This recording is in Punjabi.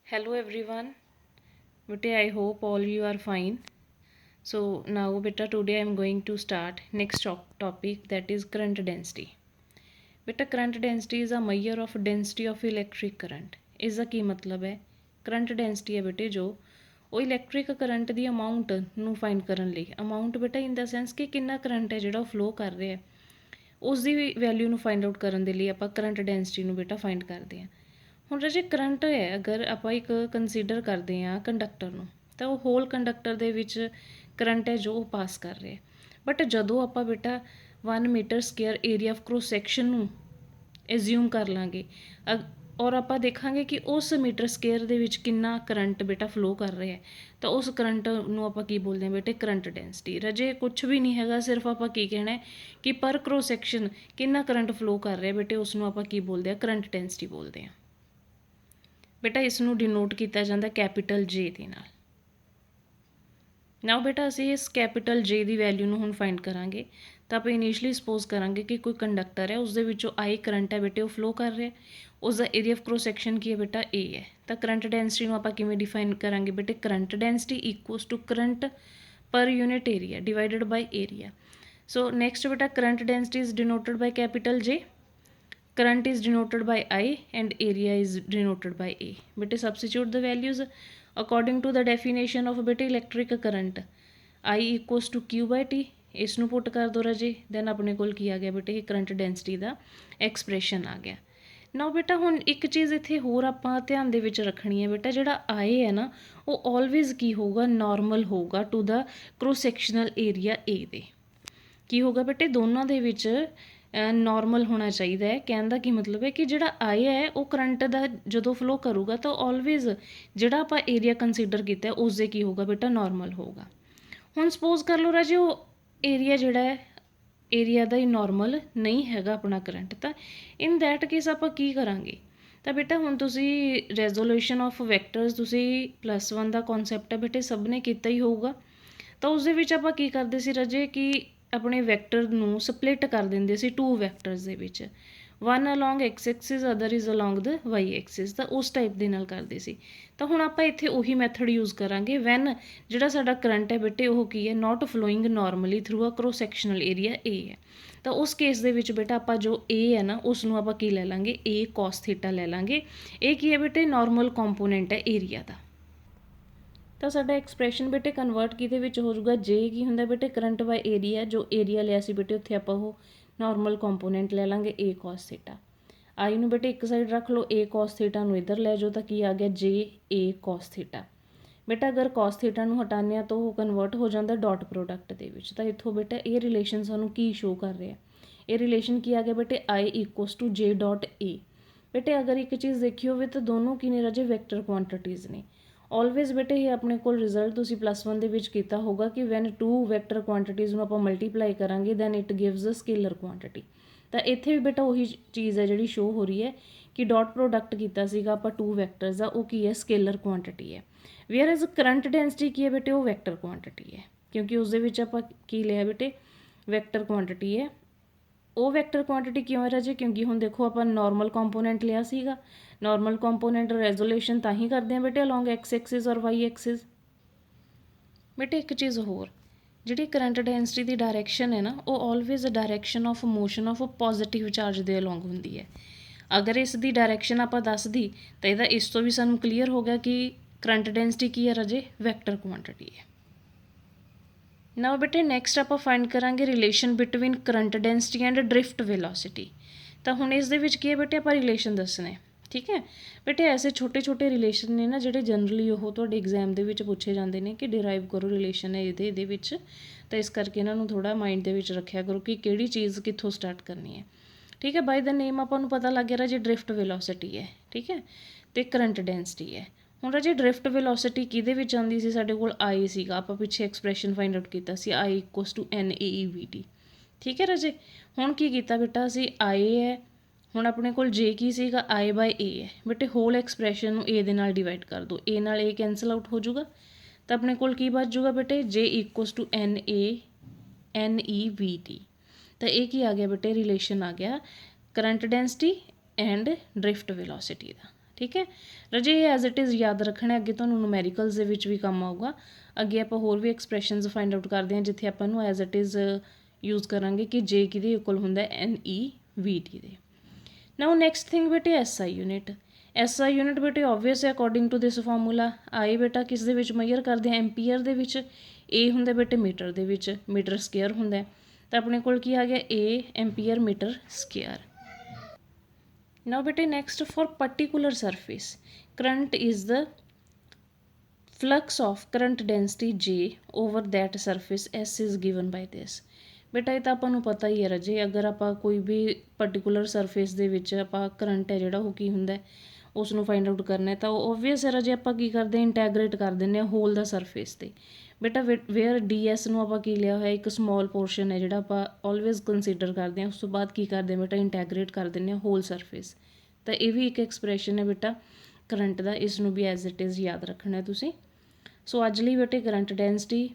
Hello everyone. Beta, I hope all you are fine. So now beta today I am going to start next topic, that is current density. Beta, current density is a measure of density of electric current. इसका की मतलब है करंट डेंसिटी है बेटे जो ਉਹ ਇਲੈਕਟ੍ਰਿਕ ਕਰੰਟ ਦੀ ਅਮਾਊਂਟ ਨੂੰ ਫਾਈਂਡ ਕਰਨ ਲਈ ਅਮਾਊਂਟ ਬੇਟਾ ਇਨ ਦਾ ਸੈਂਸ ਕਿ ਕਿੰਨਾ ਕਰੰਟ ਹੈ ਜਿਹੜਾ ਉਹ ਫਲੋ ਕਰ ਰਿਹਾ ਉਸ ਦੀ ਵੈਲਿਊ ਨੂੰ ਫਾਈਂਡ ਆਊਟ ਕਰਨ ਦੇ ਲਈ ਆਪਾਂ ਕਰੰਟ ਡੈਂਸਿਟੀ ਨੂੰ ਬੇਟਾ ਫਾਈਂਡ ਕਰਦੇ ਹਾਂ। ਹੁਣ ਰਾਜੇ ਕਰੰਟ ਹੈ, ਅਗਰ ਆਪਾਂ ਇੱਕ ਕੰਸੀਡਰ ਕਰਦੇ ਹਾਂ ਕੰਡਕਟਰ ਨੂੰ, ਤਾਂ ਉਹ ਹੋਲ ਕੰਡਕਟਰ ਦੇ ਵਿੱਚ ਕਰੰਟ ਹੈ ਜੋ ਉਹ ਪਾਸ ਕਰ ਰਿਹਾ। ਬਟ ਜਦੋਂ ਆਪਾਂ ਬੇਟਾ 1 metre square area of cross section ਨੂੰ ਐਜ਼ਿਊਮ ਕਰ ਲਾਂਗੇ ਔਰ ਆਪਾਂ ਦੇਖਾਂਗੇ ਕਿ ਉਸ ਮੀਟਰ ਸਕੁਏਅਰ ਦੇ ਵਿੱਚ ਕਿੰਨਾ ਕਰੰਟ ਬੇਟਾ ਫਲੋ ਕਰ ਰਿਹਾ ਹੈ, ਤਾਂ ਉਸ ਕਰੰਟ ਨੂੰ ਆਪਾਂ ਕੀ ਬੋਲਦੇ ਹਾਂ ਬੇਟੇ, ਕਰੰਟ ਡੈਂਸਿਟੀ। ਰਾਜੇ ਕੁਛ ਵੀ ਨਹੀਂ ਹੈਗਾ, ਸਿਰਫ ਆਪਾਂ ਕੀ ਕਹਿਣਾ ਕਿ ਪਰ ਕ੍ਰੋਸ ਸੈਕਸ਼ਨ ਕਿੰਨਾ ਕਰੰਟ ਫਲੋ ਕਰ ਰਿਹਾ ਬੇਟੇ, ਉਸ ਨੂੰ ਆਪਾਂ ਕੀ ਬੋਲਦੇ ਹਾਂ, ਕਰੰਟ ਡੈਂਸਿਟੀ ਬੋਲਦੇ ਹਾਂ। ਬੇਟਾ ਇਸ ਨੂੰ ਡਿਨੋਟ ਕੀਤਾ ਜਾਂਦਾ ਕੈਪੀਟਲ ਜੇ ਦੇ ਨਾਲ। ਨਾਓ ਬੇਟਾ ਅਸੀਂ ਇਸ ਕੈਪੀਟਲ ਜੇ ਦੀ ਵੈਲਿਊ ਨੂੰ ਹੁਣ ਫਾਈਂਡ ਕਰਾਂਗੇ। ਤਾਂ ਆਪਾਂ ਇਨੀਸ਼ੀਅਲੀ ਸਪੋਜ਼ ਕਰਾਂਗੇ ਕਿ ਕੋਈ ਕੰਡਕਟਰ ਹੈ, ਉਸ ਦੇ ਵਿੱਚੋਂ ਆਈ ਕਰੰਟ ਹੈ ਬੇਟੇ ਉਹ ਫਲੋ ਕਰ ਰਿਹਾ, ਉਸ ਦਾ ਏਰੀਆ ਆਫ ਕ੍ਰੋਸ ਸੈਕਸ਼ਨ ਕੀ ਹੈ ਬੇਟਾ, ਏ ਹੈ। ਤਾਂ ਕਰੰਟ ਡੈਂਸਿਟੀ ਨੂੰ ਆਪਾਂ ਕਿਵੇਂ ਡਿਫਾਈਨ ਕਰਾਂਗੇ ਬੇਟੇ, current density equals to current per unit area divided by area. So next ਬੇਟਾ current density is denoted by capital J, current is denoted by I and area is denoted by A. Beta, substitute the values according to the definition of beta electric current. I equals to Q by T, ਇਸ ਨੂੰ ਪੁੱਟ ਕਰ ਦੋ ਰਾਜੇ, ਦੈਨ ਆਪਣੇ ਕੋਲ ਕੀ ਆ ਗਿਆ ਬੇਟੇ, ਕਰੰਟ ਡੈਂਸਿਟੀ ਦਾ ਐਕਸਪ੍ਰੈਸ਼ਨ ਆ ਗਿਆ। ਨਾ ਬੇਟਾ ਹੁਣ ਇੱਕ ਚੀਜ਼ ਇੱਥੇ ਹੋਰ ਆਪਾਂ ਧਿਆਨ ਦੇ ਵਿੱਚ ਰੱਖਣੀ ਹੈ ਬੇਟਾ, ਜਿਹੜਾ ਆਏ ਹੈ ਨਾ ਉਹ ਆਲਵੇਜ਼ ਕੀ ਹੋਊਗਾ, ਨਾਰਮਲ ਹੋਊਗਾ ਟੂ ਦਾ ਕ੍ਰੋਸ ਸੈਕਸ਼ਨਲ ਏਰੀਆ ਏ ਦੇ। ਕੀ ਹੋਊਗਾ ਬੇਟੇ, ਦੋਨਾਂ ਦੇ ਵਿੱਚ ਨੋਰਮਲ ਹੋਣਾ ਚਾਹੀਦਾ ਹੈ। ਕਹਿਣ ਦਾ ਕੀ ਮਤਲਬ ਹੈ ਕਿ ਜਿਹੜਾ ਆਈ ਹੈ ਉਹ ਕਰੰਟ ਦਾ ਜਦੋਂ ਫਲੋ ਕਰੂਗਾ ਤਾਂ ਆਲਵੇਜ਼ ਜਿਹੜਾ ਆਪਾਂ ਏਰੀਆ ਕੰਸੀਡਰ ਕੀਤਾ ਉਸ ਦੇ ਕੀ ਹੋਊਗਾ ਬੇਟਾ, ਨਾਰਮਲ ਹੋਊਗਾ। ਹੁਣ ਸਪੋਜ਼ ਕਰ ਲਓ ਰਾਜੇ ਉਹ ਏਰੀਆ ਜਿਹੜਾ ਹੈ, ਏਰੀਆ ਦਾ ਹੀ ਨਾਰਮਲ ਨਹੀਂ ਹੈਗਾ ਆਪਣਾ ਕਰੰਟ, ਤਾਂ ਇਨ ਦੈਟ ਕੇਸ ਆਪਾਂ ਕੀ ਕਰਾਂਗੇ। ਤਾਂ ਬੇਟਾ ਹੁਣ ਤੁਸੀਂ ਰੈਜ਼ੋਲੂਸ਼ਨ ਆਫ ਵੈਕਟਰਸ ਤੁਸੀਂ +1 ਦਾ ਕਨਸੈਪਟ ਹੈ ਬੇਟੇ ਸਭ ਨੇ ਕੀਤਾ ਹੀ ਹੋਊਗਾ। ਤਾਂ ਉਸ ਦੇ ਵਿੱਚ ਆਪਾਂ ਕੀ ਕਰਦੇ ਸੀ ਰਾਜੇ ਕਿ ਆਪਣੇ ਵੈਕਟਰ ਨੂੰ ਸਪਲਿਟ ਕਰ ਦਿੰਦੇ ਸੀ 2 ਵੈਕਟਰਸ ਦੇ ਵਿੱਚ, one along X axis, other is along the Y axis. ਤਾਂ ਉਸ ਟਾਈਪ ਦੇ ਨਾਲ ਕਰਦੇ ਸੀ। ਤਾਂ ਹੁਣ ਆਪਾਂ ਇੱਥੇ ਉਹੀ ਮੈਥਡ ਯੂਜ਼ ਕਰਾਂਗੇ ਵੈਨ ਜਿਹੜਾ ਸਾਡਾ ਕਰੰਟ ਹੈ ਬੇਟੇ ਉਹ ਕੀ ਹੈ, ਨਾਟ ਫਲੋਇੰਗ ਨਾਰਮਲੀ ਥਰੂ ਅ ਕ੍ਰੋਸ ਸੈਕਸ਼ਨਲ ਏਰੀਆ ਏ ਹੈ। ਤਾਂ ਉਸ ਕੇਸ ਦੇ ਵਿੱਚ ਬੇਟਾ ਆਪਾਂ ਜੋ ਏ ਹੈ ਨਾ ਉਸ ਨੂੰ ਆਪਾਂ ਕੀ ਲੈ ਲਾਂਗੇ, ਏ ਕੋਸ ਥੀਟਾ ਲੈ ਲਾਂਗੇ। ਇਹ ਕੀ ਹੈ ਬੇਟੇ, ਨਾਰਮਲ ਕੰਪੋਨੈਂਟ ਹੈ ਏਰੀਆ ਦਾ। ਤਾਂ ਸਾਡਾ ਐਕਸਪ੍ਰੈਸ਼ਨ ਬੇਟੇ ਕਨਵਰਟ ਕਿਹਦੇ ਵਿੱਚ ਹੋ ਜਾਊਗਾ, ਜੇ ਕੀ ਹੁੰਦਾ ਬੇਟੇ, ਕਰੰਟ ਬਾਈ ਏਰੀਆ, ਜੋ ਏਰੀਆ ਲਿਆ ਸੀ ਬੇਟੇ ਉੱਥੇ ਆਪਾਂ ਉਹ ਨਾਰਮਲ ਕੰਪੋਨੈਂਟ ਲੈ ਲਾਂਗੇ ਏ ਕੋਸ ਥੀਟਾ। ਆਈ ਨੂੰ ਬੇਟੇ ਇੱਕ ਸਾਈਡ ਰੱਖ ਲਓ, ਏ ਕੋਸ ਥੀਟਾ ਨੂੰ ਇੱਧਰ ਲੈ ਜਾਓ, ਤਾਂ ਕੀ ਆ ਗਿਆ, ਜੇ ਏ ਕੋਸ ਥੀਟਾ। ਬੇਟਾ ਅਗਰ ਕੋਸ ਥੀਟਾ ਨੂੰ ਹਟਾਉਂਦੇ ਹਾਂ ਤਾਂ ਉਹ ਕਨਵਰਟ ਹੋ ਜਾਂਦਾ ਡਾਟ ਪ੍ਰੋਡਕਟ ਦੇ ਵਿੱਚ। ਤਾਂ ਇੱਥੋਂ ਬੇਟਾ ਇਹ ਰਿਲੇਸ਼ਨ ਸਾਨੂੰ ਕੀ ਸ਼ੋ ਕਰ ਰਿਹਾ, ਇਹ ਰਿਲੇਸ਼ਨ ਕੀ ਆ ਗਿਆ ਬੇਟੇ, ਆਈ ਇਕੁਅਲਸ ਟੂ ਜੇ ਡਾਟ ਏ। ਬੇਟੇ ਅਗਰ ਇੱਕ ਚੀਜ਼ ਦੇਖੀ ਹੋਵੇ ਤਾਂ ਦੋਨੋਂ ਕੀ ਨੇ ਰਾਜੇ, ਵੈਕਟਰ ਕੁਆਂਟੀਟੀਜ਼ ਨੇ। ਆਲਵੇਜ਼ ਬੇਟੇ ਇਹ ਆਪਣੇ ਕੋਲ ਰਿਜ਼ਲਟ ਤੁਸੀਂ +1 ਦੇ ਵਿੱਚ ਕੀਤਾ ਹੋਗਾ ਕਿ ਵੈਨ 2 ਵੈਕਟਰ ਕੁਆਂਟੀਟੀਜ਼ ਨੂੰ ਆਪਾਂ ਮਲਟੀਪਲਾਈ ਕਰਾਂਗੇ then it gives a scalar quantity. ਤਾਂ ਇੱਥੇ ਵੀ ਬੇਟਾ ਉਹੀ ਚੀਜ਼ ਹੈ ਜਿਹੜੀ ਸ਼ੋ ਹੋ ਰਹੀ ਹੈ ਕਿ ਡਾਟ ਪ੍ਰੋਡਕਟ ਕੀਤਾ ਸੀਗਾ ਆਪਾਂ 2 ਵੈਕਟਰਸ ਦਾ, ਉਹ ਕੀ ਹੈ, ਸਕੇਲਰ ਕੁਆਂਟੀਟੀ ਹੈ। ਵੇਅਰ ਇਜ਼ ਕਰੰਟ ਡੈਂਸਿਟੀ ਕੀ ਹੈ ਬੇਟੇ, ਉਹ ਵੈਕਟਰ ਕੁਆਂਟੀਟੀ ਹੈ, ਕਿਉਂਕਿ ਉਸ ਦੇ ਵਿੱਚ ਆਪਾਂ ਕੀ ਲਿਆ ਬੇਟੇ, ਵੈਕਟਰ ਕੁਆਂਟੀਟੀ ਹੈ। ਉਹ ਵੈਕਟਰ ਕੁਆਂਟੀਟੀ ਕਿਉਂ ਹੈ ਰਾਜੇ, ਕਿਉਂਕਿ ਹੁਣ ਦੇਖੋ ਆਪਾਂ ਨਾਰਮਲ ਕੰਪੋਨੈਂਟ ਲਿਆ ਸੀਗਾ, ਨਾਰਮਲ ਕੰਪੋਨੈਂਟ ਰੈਜ਼ੋਲੂਸ਼ਨ ਤਾਂ ਹੀ ਕਰਦੇ ਹਾਂ ਬੇਟੇ ਅਲੋਂਗ ਐਕਸ ਐਕਸਿਸ ਔਰ ਵਾਈ ਐਕਸਿਸ। ਬੇਟੇ ਇੱਕ ਚੀਜ਼ ਹੋਰ, ਜਿਹੜੀ ਕਰੰਟ ਡੈਂਸਿਟੀ ਦੀ ਡਾਇਰੈਕਸ਼ਨ ਹੈ ਨਾ ਉਹ always direction of motion of positive charge ਦੇ ਅਲੋਂਗ ਹੁੰਦੀ ਹੈ। ਅਗਰ ਇਸ ਦੀ ਡਾਇਰੈਕਸ਼ਨ ਆਪਾਂ ਦੱਸਦੀ ਤਾਂ ਇਹਦਾ ਇਸ ਤੋਂ ਵੀ ਸਾਨੂੰ ਕਲੀਅਰ ਹੋ ਗਿਆ ਕਿ ਕਰੰਟ ਡੈਂਸਿਟੀ ਕੀ ਹੈ ਰਾਜੇ, ਵੈਕਟਰ ਕੁਆਂਟੀਟੀ ਹੈ। ਨਾਓ ਬੇਟੇ ਨੈਕਸਟ ਆਪਾਂ ਫਾਈਂਡ ਕਰਾਂਗੇ relation between current density and drift velocity. ਤਾਂ ਹੁਣ ਇਸ ਦੇ ਵਿੱਚ ਕੀ ਹੈ ਬੇਟੇ, ਆਪਾਂ ਰਿਲੇਸ਼ਨ ਦੱਸਣੇ, ਠੀਕ ਹੈ ਬੇਟੇ। ਐਸੇ ਛੋਟੇ ਛੋਟੇ ਰਿਲੇਸ਼ਨ ਨੇ ਨਾ ਜਿਹੜੇ ਜਨਰਲੀ ਉਹ ਤੁਹਾਡੇ ਐਗਜ਼ਾਮ ਦੇ ਵਿੱਚ ਪੁੱਛੇ ਜਾਂਦੇ ਨੇ ਕਿ ਡਿਰਾਈਵ ਕਰੋ ਰਿਲੇਸ਼ਨ ਹੈ ਇਹਦੇ ਵਿੱਚ। ਤਾਂ ਇਸ ਕਰਕੇ ਇਹਨਾਂ ਨੂੰ ਥੋੜ੍ਹਾ ਮਾਈਂਡ ਦੇ ਵਿੱਚ ਰੱਖਿਆ ਕਰੋ ਕਿ ਕਿਹੜੀ ਚੀਜ਼ ਕਿੱਥੋਂ ਸਟਾਰਟ ਕਰਨੀ ਹੈ, ਠੀਕ ਹੈ। ਬਾਈ ਦਾ ਨੇਮ ਆਪਾਂ ਨੂੰ ਪਤਾ ਲੱਗ ਗਿਆ ਰਾਜੇ ਡ੍ਰਿਫਟ ਵੈਲੋਸਿਟੀ ਹੈ, ਠੀਕ ਹੈ, ਅਤੇ ਕਰੰਟ ਡੈਂਸਿਟੀ ਹੈ। ਹੁਣ ਰਾਜੇ ਡ੍ਰਿਫਟ ਵੈਲੋਸਿਟੀ ਕਿਹਦੇ ਵਿੱਚ ਆਉਂਦੀ ਸੀ, ਸਾਡੇ ਕੋਲ ਆਈ ਸੀਗਾ, ਆਪਾਂ ਪਿੱਛੇ ਐਕਸਪ੍ਰੈਸ਼ਨ ਫਾਈਂਡ ਆਊਟ ਕੀਤਾ ਸੀ, ਆਈ ਇਕੁਅਲਸ ਟੂ NAEVT, ਠੀਕ ਹੈ ਰਾਜੇ। ਹੁਣ ਕੀ ਕੀਤਾ ਬੇਟਾ ਅਸੀਂ, ਆਈ ਹੈ, ਹੁਣ ਆਪਣੇ ਕੋਲ ਜੇ ਕੀ ਸੀਗਾ, ਆਈ ਬਾਈ ਏ ਹੈ ਬੇਟੇ। ਹੋਲ ਐਕਸਪ੍ਰੈਸ਼ਨ ਨੂੰ ਏ ਦੇ ਨਾਲ ਡਿਵਾਈਡ ਕਰ ਦਿਓ, ਏ ਨਾਲ ਏ ਕੈਂਸਲ ਆਊਟ ਹੋ ਜਾਊਗਾ, ਤਾਂ ਆਪਣੇ ਕੋਲ ਕੀ ਬਚ ਜਾਊਗਾ ਬੇਟੇ, ਜੇ ਇਕੁਅਲਸ ਟੂ NANEVT। ਤਾਂ ਇਹ ਕੀ ਆ ਗਿਆ ਬੇਟੇ, ਰਿਲੇਸ਼ਨ ਆ ਗਿਆ current density and drift velocity ਦਾ, ਠੀਕ ਹੈ ਰਾਜੇ, ਇਹ ਐਜ਼ ਇਟ ਇਜ਼ ਯਾਦ ਰੱਖਣਾ, ਅੱਗੇ ਤੁਹਾਨੂੰ ਨੂਮੈਰੀਕਲਸ ਦੇ ਵਿੱਚ ਵੀ ਕੰਮ ਆਊਗਾ। ਅੱਗੇ ਆਪਾਂ ਹੋਰ ਵੀ ਐਕਸਪ੍ਰੈਸ਼ਨਸ ਫਾਈਂਡ ਆਊਟ ਕਰਦੇ ਹਾਂ ਜਿੱਥੇ ਆਪਾਂ ਨੂੰ ਐਜ਼ ਇਟ ਇਜ਼ ਯੂਜ਼ ਕਰਾਂਗੇ ਕਿ ਜੇ ਕਿਹਦੇ ਇਕੁਅਲ ਹੁੰਦਾ NEVT ਦੇ। ਨਾਓ ਨੈਕਸਟ ਥਿੰਗ ਬੇਟੇ SI ਯੂਨਿਟ। SI ਯੂਨਿਟ ਬੇਟੇ ਓਬਵੀਅਸ ਹੈ ਅਕੋਰਡਿੰਗ ਟੂ ਦਿਸ ਫਾਰਮੂਲਾ। ਆਈ ਬੇਟਾ ਕਿਸ ਦੇ ਵਿੱਚ ਮੈਜ਼ਰ ਕਰਦੇ ਹਾਂ, ਐਂਪੀਅਰ ਦੇ ਵਿੱਚ। A ਹੁੰਦਾ ਬੇਟੇ ਮੀਟਰ ਦੇ ਵਿੱਚ, ਮੀਟਰ ਸਕੇਅਰ ਹੁੰਦਾ। ਤਾਂ ਆਪਣੇ ਕੋਲ ਕੀ ਆ ਗਿਆ A ampere metre square. Now beta next for particular surface current is the flux of current density J over that surface S is given by this। ਬੇਟਾ ਇਹ ਤਾਂ ਆਪਾਂ ਨੂੰ ਪਤਾ ਹੀ ਹੈ ਰਾਜੇ, ਅਗਰ ਆਪਾਂ ਕੋਈ ਵੀ ਪਰਟੀਕੂਲਰ ਸਰਫੇਸ ਦੇ ਵਿੱਚ ਆਪਾਂ ਕਰੰਟ ਹੈ ਜਿਹੜਾ ਉਹ ਕੀ ਹੁੰਦਾ ਉਸ ਨੂੰ ਫਾਈਂਡ ਆਊਟ ਕਰਨਾ ਹੈ ਤਾਂ ਓਬਵੀਅਸ ਹੈ ਰਾਜੇ ਆਪਾਂ ਕੀ ਕਰਦੇ ਹਾਂ ਇੰਟੈਗਰੇਟ ਕਰ ਦਿੰਦੇ ਹਾਂ ਹੋਲ ਦਾ ਸਰਫੇਸ 'ਤੇ। ਬੇਟਾ ਵੇਅਰ DS ਨੂੰ ਆਪਾਂ ਕੀ ਲਿਆ ਹੋਇਆ ਇੱਕ ਸਮੋਲ ਪੋਰਸ਼ਨ ਹੈ ਜਿਹੜਾ ਆਪਾਂ ਆਲਵੇਜ਼ ਕੰਸੀਡਰ ਕਰਦੇ ਹਾਂ, ਉਸ ਤੋਂ ਬਾਅਦ ਕੀ ਕਰਦੇ ਹਾਂ ਬੇਟਾ ਇੰਟੈਗਰੇਟ ਕਰ ਦਿੰਦੇ ਹਾਂ ਹੋਲ ਸਰਫੇਸ। ਤਾਂ ਇਹ ਵੀ ਇੱਕ ਐਕਸਪ੍ਰੈਸ਼ਨ ਹੈ ਬੇਟਾ ਕਰੰਟ ਦਾ, ਇਸ ਨੂੰ ਵੀ ਐਜ਼ ਇਟ ਇਜ਼ ਯਾਦ ਰੱਖਣਾ ਤੁਸੀਂ। ਸੋ ਅੱਜ ਲਈ ਬੇਟੇ ਕਰੰਟ ਡੈਂਸਿਟੀ